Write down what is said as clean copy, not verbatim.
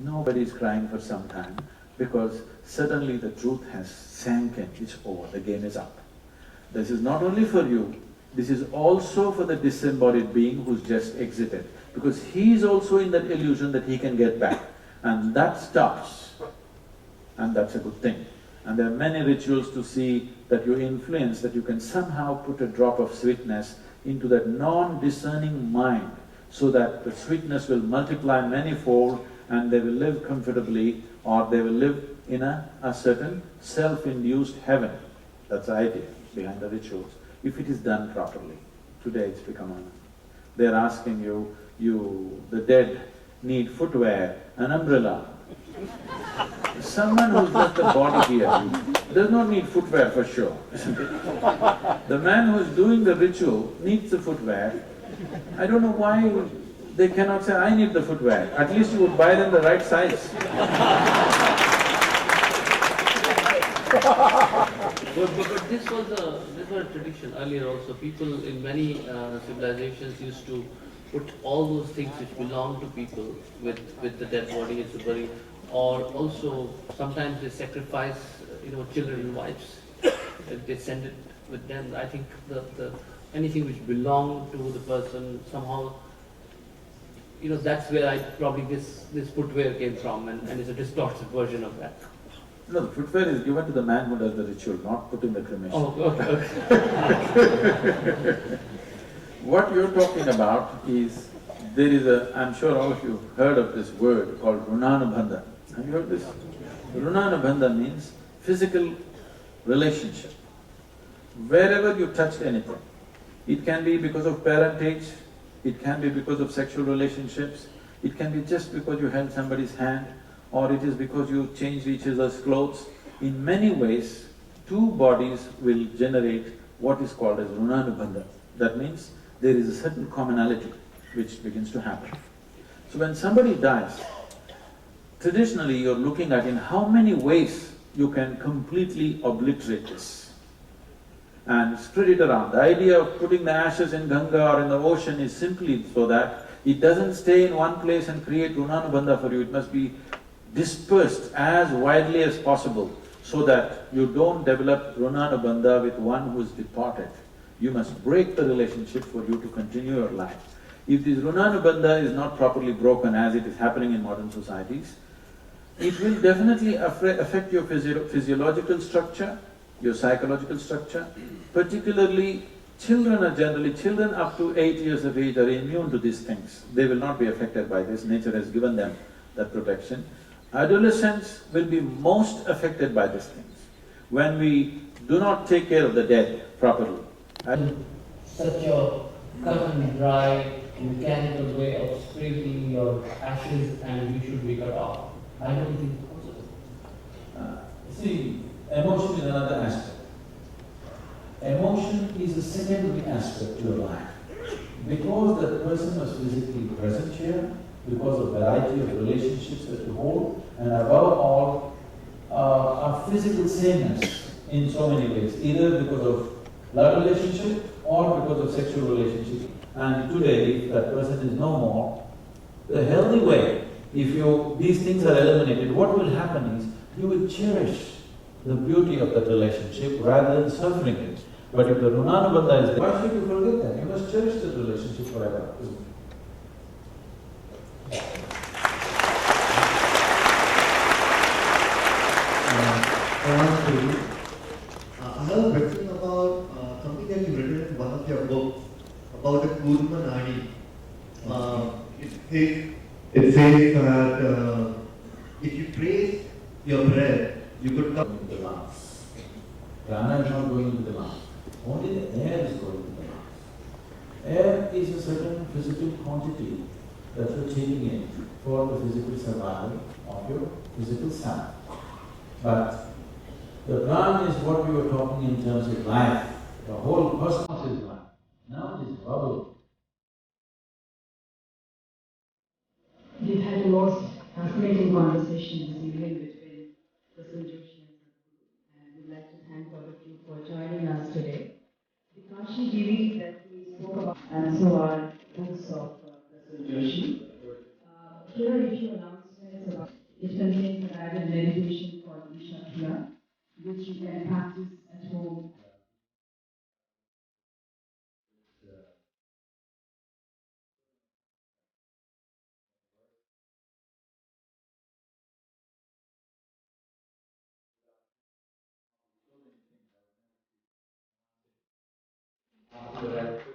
Nobody is crying for some time because suddenly the truth has sank in, it's over, the game is up. This is not only for you, this is also for the disembodied being who's just exited, because he is also in that illusion that he can get back, and that stops, and that's a good thing. And there are many rituals to see that you influence, that you can somehow put a drop of sweetness into that non-discerning mind, so that the sweetness will multiply manifold and they will live comfortably, or they will live in a certain self-induced heaven. That's the idea behind the rituals, if it is done properly. Today it's become they're asking you, the dead need footwear, an umbrella. Someone who's just a body here does not need footwear for sure, isn't it? The man who's doing the ritual needs the footwear. I don't know why they cannot say, I need the footwear. At least you would buy them the right size. But this was a tradition earlier also. People in many civilizations used to put all those things which belong to people with the dead body to bury, or also sometimes they sacrifice, children and wives. They send it with them. I think the anything which belonged to the person somehow, that's where probably this footwear came from, and it's a distorted version of that. No, the footwear is given to the man who does the ritual, not put in the cremation. Oh, okay. What you're talking about is, there is I'm sure all of you heard of this word called runanubandha. Have you heard this? Runanubandha means physical relationship. Wherever you touched anything, it can be because of parentage, it can be because of sexual relationships, it can be just because you held somebody's hand, or it is because you changed each other's clothes. In many ways, two bodies will generate what is called as runanubandha. That means there is a certain commonality which begins to happen. So when somebody dies, traditionally you're looking at in how many ways you can completely obliterate this and spread it around. The idea of putting the ashes in Ganga or in the ocean is simply so that it doesn't stay in one place and create runanubandha for you. It must be dispersed as widely as possible so that you don't develop runanubandha with one who is departed. You must break the relationship for you to continue your life. If this runanubandha is not properly broken, as it is happening in modern societies, it will definitely affect your physiological structure, your psychological structure. Particularly, children up to 8 years of age are immune to these things. They will not be affected by this, nature has given them that protection. Adolescents will be most affected by these things when we do not take care of the dead properly. Such a cut and dry, mechanical way of sprinkling your ashes and you should be cut off. I don't think it's possible. See, emotion is another aspect. Emotion is a secondary aspect to your life. Because that person was physically present here, because of variety of relationships that you hold, and above all, our physical sameness in so many ways, either because of blood relationship or because of sexual relationship. And today, if that person is no more, the healthy way, if these things are eliminated, what will happen is, you will cherish the beauty of that relationship rather than suffering it. But if the runanubandha is there, why should you forget that? You must cherish that relationship forever, isn't it? I have written about something that you written in one of your books about the Kurma Nadi. It says that if you trace your breath, you could come into the lungs. Prana is not going into the lungs. Only the air is going into the lungs. Air is a certain physical quantity that you're taking in for the physical survival of your physical self. But the prana is what we were talking in terms of life. The whole cosmos is life. Now it is bubble. We've had the most fascinating conversation this evening between Prasoon, Joshi and Sadhguru, and we'd like to thank all of you for joining us today. The Kashi Giri that we spoke about and so are books of Prasoon Joshi. Here are a few announcements about it contains a guided meditation called Isha, which you can practice at home. After that,